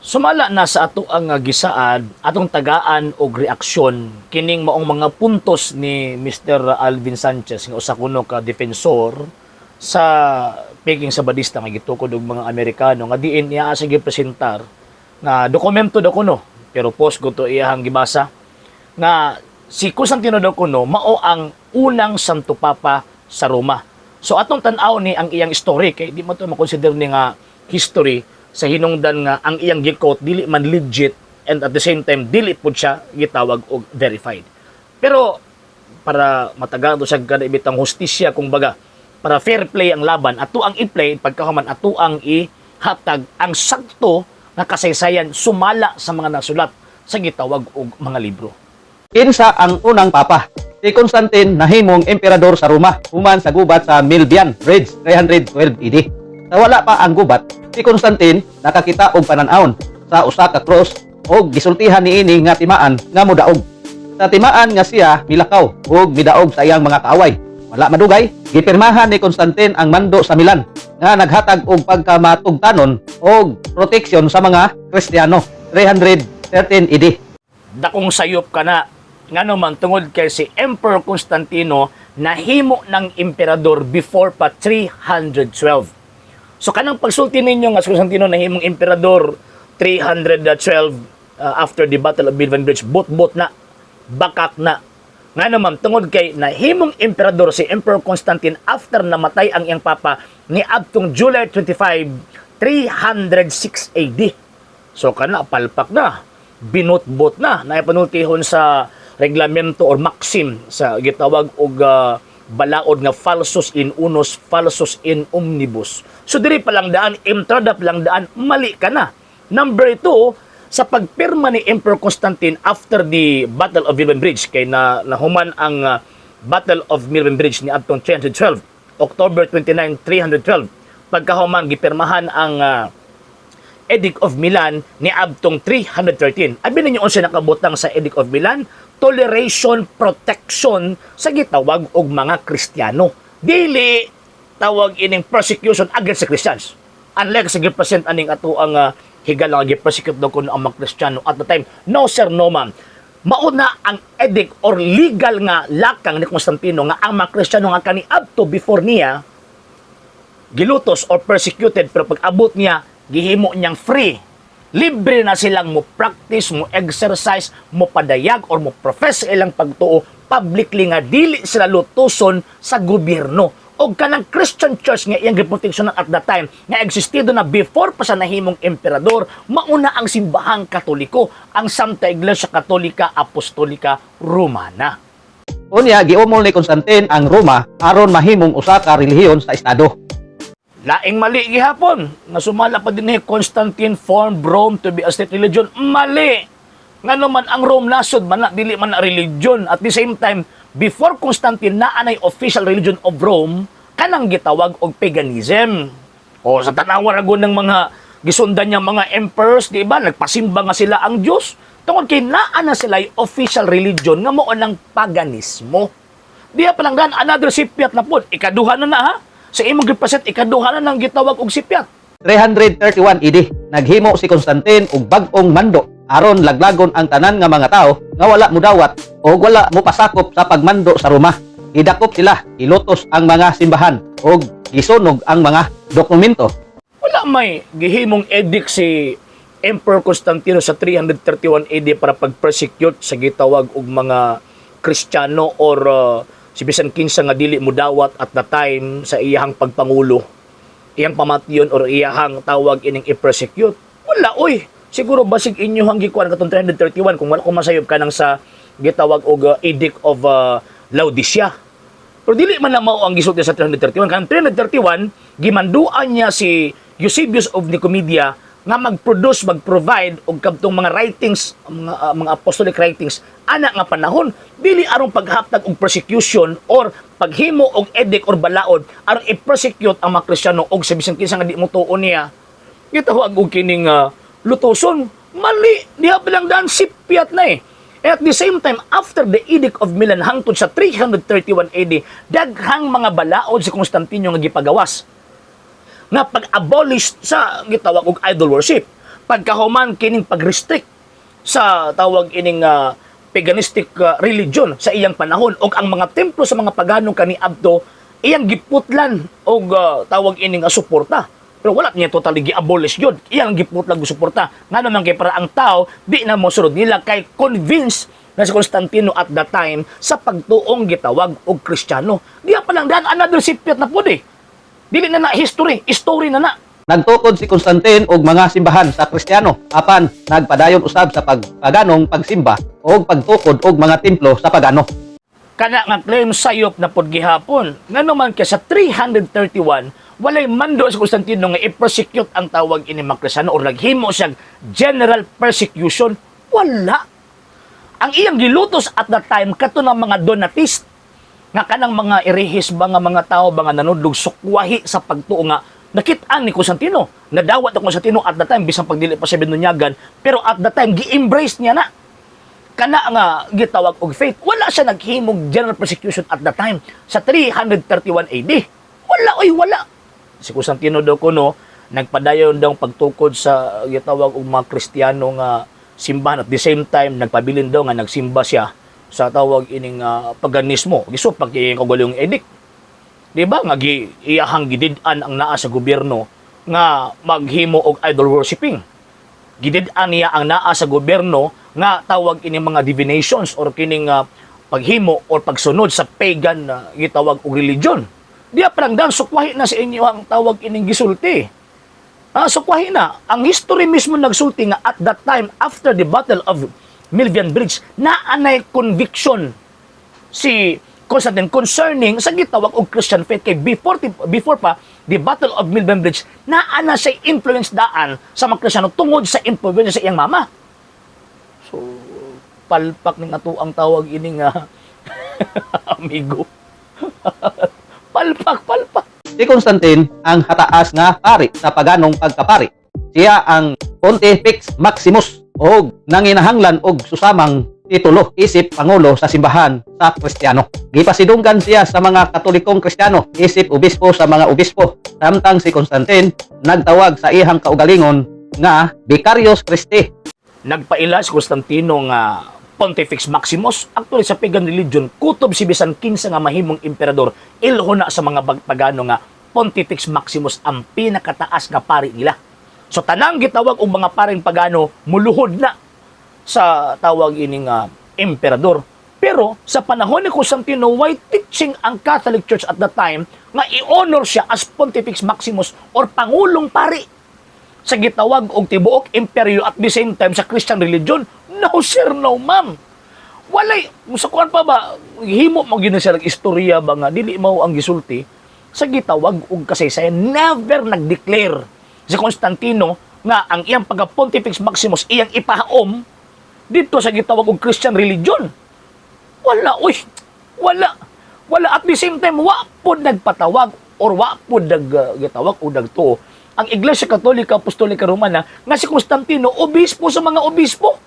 Sumala na sa ato ang gisaad, atong tagaan og reaksyon kining maong mga puntos ni Mr. Alvin Sanchez nga usa kuno ka defensor sa Peking Sabadista nga gitukod og mga Amerikano nga diin niya sa gipresentar na dokumento daw kuno pero post ko to iyahang gibasa na si Constantino daw kuno mao ang unang Santo Papa sa Roma. So atong tan-aw ni ang iyang story kay di mo to makonsider ni nga history sa hinungdan nga ang iyang gikot dili man legit and at the same time dili pud siya gitawag og verified. Pero para matagaan to sa kada ibitang hustisya kung baga para fair play ang laban ato ang i-play pagkahuman ato ang ihatag ang sakto nga kasaysayan sumala sa mga nasulat sa gitawag og mga libro. Kinsa ang unang papa? Si Constantine nahimong emperador sa Roma human sa gubat sa Milvian Bridge 312 AD. Sa wala pa ang gubat, si Constantine nakakita og pananawon sa usa ka cross og gisultihan niini nga timaan nga modaog. Sa timaan nga siya milakaw og midaog sa iyang mga kaaway. Wala madugay, gipirmahan ni Constantine ang mando sa Milan nga naghatag og pagkamatugtanon og proteksyon sa mga Kristiyano 313 AD. Dakong sayop ka na nga naman tungod kay si Emperor Constantino nahimo ng emperador before pa 312. So kanang pagsulti ninyo nga si Constantino nahimong emperador 312 after the Battle of Milvian Bridge, bot-bot na, bakak na. Nga naman tungod kay nahimong emperador si Emperor Constantine after namatay ang iyang papa ni adtong July 25, 306 AD. So kana palpak na, binot-bot na, naipanultihon sa reglamento or maxim sa gitawag og balaod nga falsus in unus, falsus in omnibus. So diri pa lang daan, entrada pa lang daan, mali ka na. Number 2, sa pagpirma ni Emperor Constantine after the Battle of Milvian Bridge, kay nahuman ang Battle of Milvian Bridge ni adtong 312, October 29, 312. Pagkahuman, gipirmahan ang Edict of Milan ni adtong 313. Abi ninyo unsa nakabutang sa Edict of Milan? Toleration, protection sa gitawag og mga Kristiyano. Dili tawag ining persecution against the Christians. Unlike sa gipresent aning ato ang higala nga gipersecute daw kuno ang mga Kristiyano at the time. No sir, no ma'am. Mauna ang edict or legal nga lakang ni Constantino nga ang mga Kristiyano nga kaniadto before niya gilutos or persecuted pero pag abot niya gihimo niyang free. Libre na silang mo practice, mo exercise, mo padayag or mo profess sa ilang pagtuo publicly nga dili sila lutuson sa gobyerno. O kanang Christian church nga iyang reputation at that time nga existido na before pa sa nahimong emperador, mauna ang simbahang Katoliko, ang Santa Iglesia Katolika Apostolika Romana. Unya giumol ni Constantine ang Roma aron mahimong usa ka relihiyon sa estado. Laing mali gihapon. Nasumala pa din ni Constantine formed Rome to be a state religion. Mali! Nga naman ang Rome nasod man na, dili man na religion. At the same time, before Constantine naanay official religion of Rome, kanang gitawag og paganism. O sa tanawa ragon ng mga gisundan niya mga emperors, di ba? Nagpasimba nga sila ang Diyos. Tungod kay naana sila official religion nga mao ng paganismo. Diya pa lang gan, another sipiat na po. Ikaduha na ha? Sa imong gipresent, ikaduha na ng gitawag og sipiat. 331 AD, naghimo si Constantine og bag-ong mando aron laglagon ang tanan nga mga tao nga wala mudawat o wala mo pasakop sa pagmando sa Roma. Idakop sila, ilutos ang mga simbahan o gisunog ang mga dokumento. Wala may gihimong edict si Emperor Constantino sa 331 AD para pag-persecute sa gitawag og mga Kristiyano or si bisan kinsa nga dili mudawat at the time sa iyahang pagpangulo. Iyang pamation or iyahang tawag ining i-persecute. Wala oy. Siguro basig inyo hang gikuan katong 331 kung wala ko masayop kanang sa gitawag og Edict of Laodicea. Pero dili man na mao ang gisulti sa 331. Kanang 331 gimanduan niya si Eusebius of Nicomedia nga mag-provide og kadtong mga writings, mga apostolic writings ana nga panahon dili aron paghatag og persecution or paghimo og edict or balaod aron i-persecute ang mga Kristiyano og sa bisan kinsa nga di mo tuon niya. Gitawag og kining lutoson, mali, diha bilang daan sipiat na eh. At the same time, after the Edict of Milan hangtod sa 331 AD, daghang mga balaod si Constantino nga gipagawas. Na pag-abolish sa gitawag og idol worship. pagkahuman kining pag-restrict sa tawag ining paganistic religion sa iyang panahon og ang mga templo sa mga pagano kaniadto iyang giputlan og tawag ining suporta. Pero wala niya totally gi-abolish yun. Iyang giputlan og suporta. Nga naman kay para ang tao di na mo sunod nila kay convinced na si Constantino at that time sa pagtuong gitawag og Kristiyano. Diya pa lang daan another sipyat na pud eh. Dili na history na na. Nagtukod si Constantine og mga simbahan sa Kristiyano apan nagpadayon usab sa paganong pagsimba o pagtukod og mga templo sa pagano. Kana nga claim sayop na pod gihapon. Nganuman kay sa 331 walay mando si Constantino nga i-persecute ang tawag ini mga Kristiyano o naghimo siyang general persecution. Wala. Ang iyang gilutos at that time kato ng mga Donatist nga kanang mga irehis ba nga mga tao ba nga nanudlog sukwahi sa pagtuo nga nakit-an ni Constantino. Nadawat ang Constantino at that time bisan pagdili pa siya binunyagan pero at that time gi-embrace niya na kana nga gitawag og faith. Wala siya naghimog general persecution at that time sa 331 AD. Wala. Si Constantino daw kuno nagpadayon daw pagtukod sa gitawag og mga Kristiyano nga simbahan at the same time nagpabilin daw nga nagsimba siya sa tawag ining paganismo. Giso pag kagulong edict. Di ba nga iyahang gidid-an ang naa sa gobyerno nga maghimo og idol worshiping. Gidid-an niya ang naa sa gobyerno nga tawag ini mga divinations or kining paghimo or pagsunod sa pagan na gitawag og religion. Diya parang dan sukwahi na sa inyo ang tawag ining gisulti. Sukwahi na. Ang history mismo nagsulti nga at that time after the Battle of Milvian Bridge naanay conviction si Constantine concerning sa gitawag og Christian faith kay before pa the Battle of Milvian Bridge naana sa influence daan sa mga Kristiyano tungod sa influence sa iyang mama. So palpak ning ato ang tawag ini nga amigo. palpak. Si Constantine ang hataas nga pari sa paganong pagkapari. Siya ang Pontifex Maximus o nanginahanglan og susamang titulo isip pangulo sa simbahan sa Kristiyano. Gipasidunggan siya sa mga Katolikong Kristiyano isip obispo sa mga obispo. Samtang si Constantine nagtawag sa ihang kaugalingon nga Vicarius Christi. Nagpaila si Constantino nga Pontifex Maximus. Actually sa pagan religion, kutob si bisan kinsa nga mahimong emperador ilho na sa mga pagano nga Pontifex Maximus ang pinakataas nga pari nila. So tanang gitawag og mga paring pagano muluhod na sa tawag ining emperador. Pero sa panahon ni Constantino, why teaching ang Catholic Church at that time nga i-honor siya as Pontifex Maximus or Pangulong Pari sa gitawag og tibuok imperyo at the same time sa Christian religion? No sir, no ma'am. Walay, sa kuan pa ba, himo mo gina siya istorya ba nga, dili mao ang gisulti, sa gitawag og kasaysayan, never nag-declare si Constantino nga ang iyang pagka-Pontifex Maximus iyang ipahaom dito sa gitawag og Christian religion. Wala. At the same time, wa po nagpatawag or wa po gitawag o nagtuo ang Iglesia Katolika Apostolika Romana nga si Constantino, obispo sa mga obispo.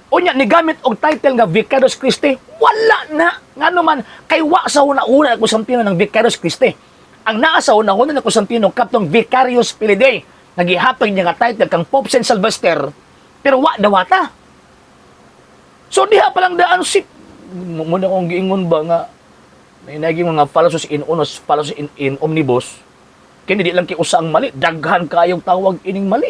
Unya ni gamit og title nga Vicarius Christi, wala na. Nga naman, kay wa sa una-una na Constantino ng Vicarius Christi. Ang naa sa una-una na Constantino, katong Vicarius Filidae, nagihatag niya nga title kang Pope Saint Sylvester, pero wa dawata. So diha pa lang daan si, muna kong giingon ba nga, may naging mga fallacious in unos, fallacious in omnibus, kaya di lang kiusa ang mali, daghan kayong tawag ining mali.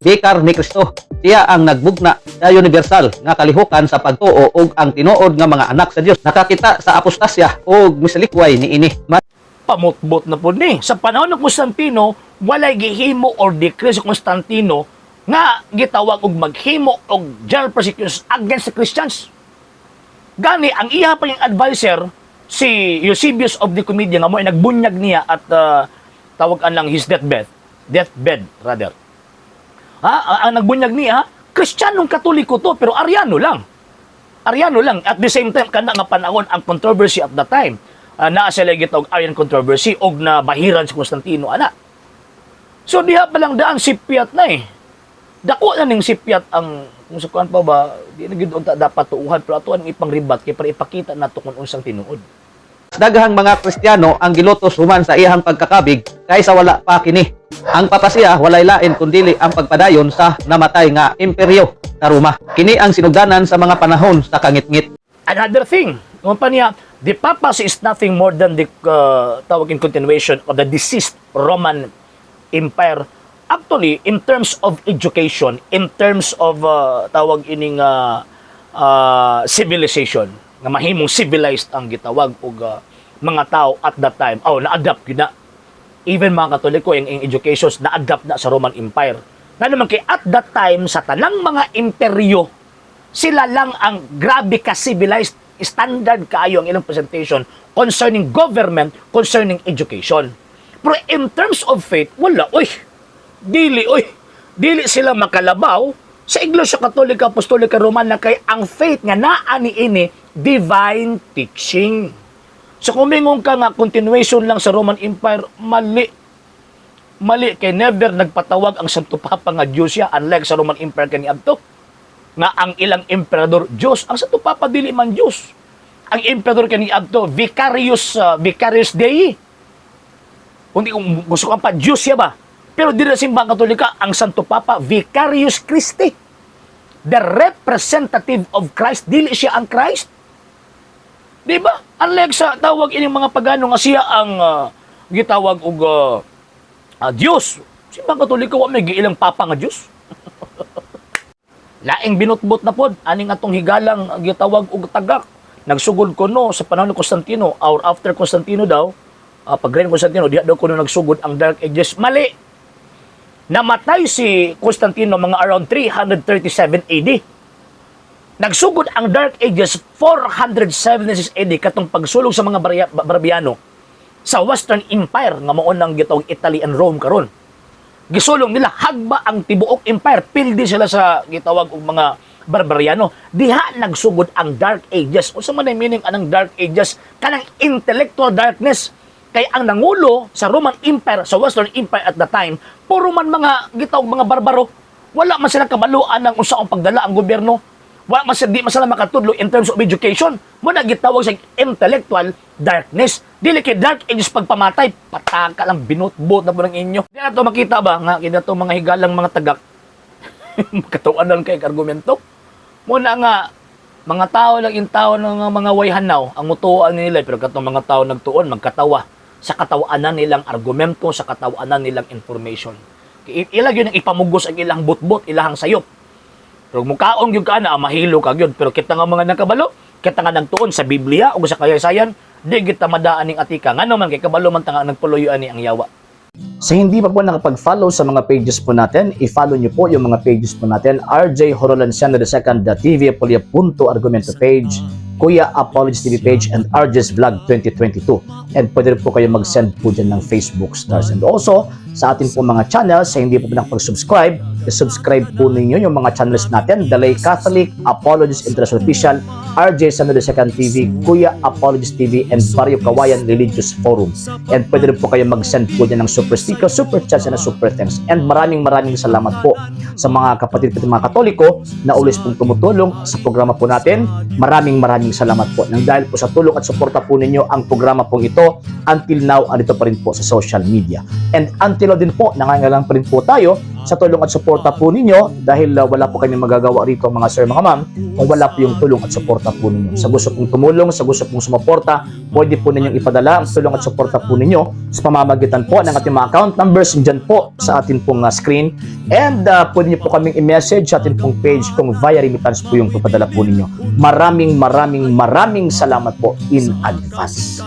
Vicar ni Cristo. Siya ang nagbugna sa universal nga kalihukan sa pagtuo ug ang tinuod nga mga anak sa Dios. Nakakita sa apostasya ug misalikway niini. Pamutbot na po ni. Sa panahon ng Constantino, walay gihimo or decree si Constantino nga gitawag og maghimo og general persecutions against the Christians. Gani, ang iya pa yung advisor, si Eusebius of Nicomedia, nga mo ay nagbunyag niya at tawagan lang his deathbed rather. Ang nagbunyag niya, Kristiyanong Katoliko to, pero Ariano lang. At the same time, kana nga panahon ang controversy at the time. Naa sila gitawag Arian controversy og na bahiran si Constantino, ana. So, diha pa lang daan sipiat na eh. Dako na ning sipiat ang, kung sa kuan pa ba, di na gid unta dapat tuuhan, pero ato ang ipang-ribat, kaya para ipakita nato kung unsang tinuod. Daghang mga Kristiyano ang gilutos human sa iyang pagkakabig kaysa wala pa kini. Ang papasiya walay lain kundili ang pagpadayon sa namatay nga imperyo sa Roma. Kini ang sinugdanan sa mga panahon sa kangitngit. Another thing, kung pa niya, the papacy is nothing more than the tawag in continuation of the deceased Roman Empire. Actually, in terms of education, in terms of tawag ining civilization, nga mahimong civilized ang gitawag og mga tao at that time. Na-adapt yun na. Even mga Katoliko, yung educations, na-adapt na sa Roman Empire. Na naman kay at that time, sa tanang mga imperyo, sila lang ang grabe ka-civilized, standard kaayo ang ilang presentation concerning government, concerning education. Pero in terms of faith, wala, dili sila makalabaw sa Iglesia Katolika, Apostolika, Romana, kay ang faith nga naani ini divine teaching. So kung mingon ka nga continuation lang sa Roman Empire, mali. Mali kay never nagpatawag ang Santo Papa nga Diyos siya, unlike sa Roman Empire kaniadto nga ang ilang emperador Diyos. Ang Santo Papa dili man Diyos. Ang emperador kaniadto vicarius Dei. Kundi kung gusto ka pa Diyos siya ba? Pero di na simbang Katolika, ang Santo Papa Vicarius Christi. The representative of Christ, dili siya ang Christ. Di ba? Unlike sa tawag ining mga pagano nga siya ang gitawag og Diyos. Simbang Katolika wa may giilang papa nga Diyos. Laing binutbot na pod aning atong higalang gitawag og tagak. Nagsugod ko no sa panahon ni Constantino or after Constantino daw, pag-reign Constantino, diha daw kuno nagsugod ang Dark Ages. Mali. Namatay si Constantino mga around 337 AD. Nagsugod ang Dark Ages 476 AD katong pagsulog sa mga Barbariano sa Western Empire nga mao nang gitawag Italy and Rome karon. Gisulong nila hagba ang tibuok empire, pildi sila sa gitawag og mga Barbariano. Diha nagsugod ang Dark Ages. Unsa man ang meaning anang Dark Ages? Kanang intellectual darkness. Kay ang nangulo sa Roman Empire, sa Western Empire at the time, puro man mga gitawag mga barbaro. Wala man sila kabaluan ng unsaong pagdala ang gobyerno. Wala man sila, di man sila makatudlo in terms of education. Muna gitawag sa intellectual darkness. Dili kay Dark Ages pagpamatay, pataka lang binutbot na po ng inyo. Di na ito makita ba nga, kina ito mga higalang mga tagak. Katawan lang kay argumento. Muna nga, mga tao lang yung tao ng mga wayhanaw, ang mutuan nila, pero katong mga tao nagtuon, magkatawa sa katawanan nilang argumento, sa katawanan nilang information. Ilag yun ang ipamugos ang ilang butbot, ilang sayop. Pero mukaon yung ka na, mahilo ka yun. Pero kita nga mga nakabalo, kita nga nagtuon sa Biblia o sa kaysayan, di kita madaan ng atika. Nga naman, kay kabalo man tanga nagpuluyuan ni ang yawa. Sa hindi pa po nakapag-follow sa mga pages po natin, i-follow nyo po yung mga pages po natin, RJ Horolanciano II, TV Apolia Punto Argumento page, Kuya Apologist TV page, and RJ's Vlog 2022. And pwede rin po kayo mag-send po dyan ng Facebook stars. And also, sa atin po mga channels, sa hindi po nakapag-subscribe, i-subscribe po ninyo yung mga channels natin, The Lay Catholic, Apologist International Official, RJ Sano II TV, Kuya Apologist TV, and Barrio Kawayan Religious Forum. And pwede rin po kayo mag-send po dyan ng super sticker, super chats, and super thanks. And maraming salamat po sa mga kapatid at mga Katoliko na always pong tumutulong sa programa po natin. Maraming salamat po. Nang dahil po sa tulong at suporta po ninyo, ang programa pong ito, until now, andito pa rin po sa social media. And until now din po, nangangailangan pa rin po tayo sa tulong at suporta po ninyo dahil wala po kami magagawa rito mga sir, mga ma'am, kung wala po yung tulong at suporta po ninyo. Sa gusto pong tumulong, sa gusto pong sumuporta, pwede po ninyong ipadala ang tulong at suporta po ninyo sa pamamagitan po ng ating mga account numbers dyan po sa ating pong screen. And pwede nyo po kaming i-message sa ating pong page kung via remittance po yung papadala po ninyo. Maraming salamat po in advance.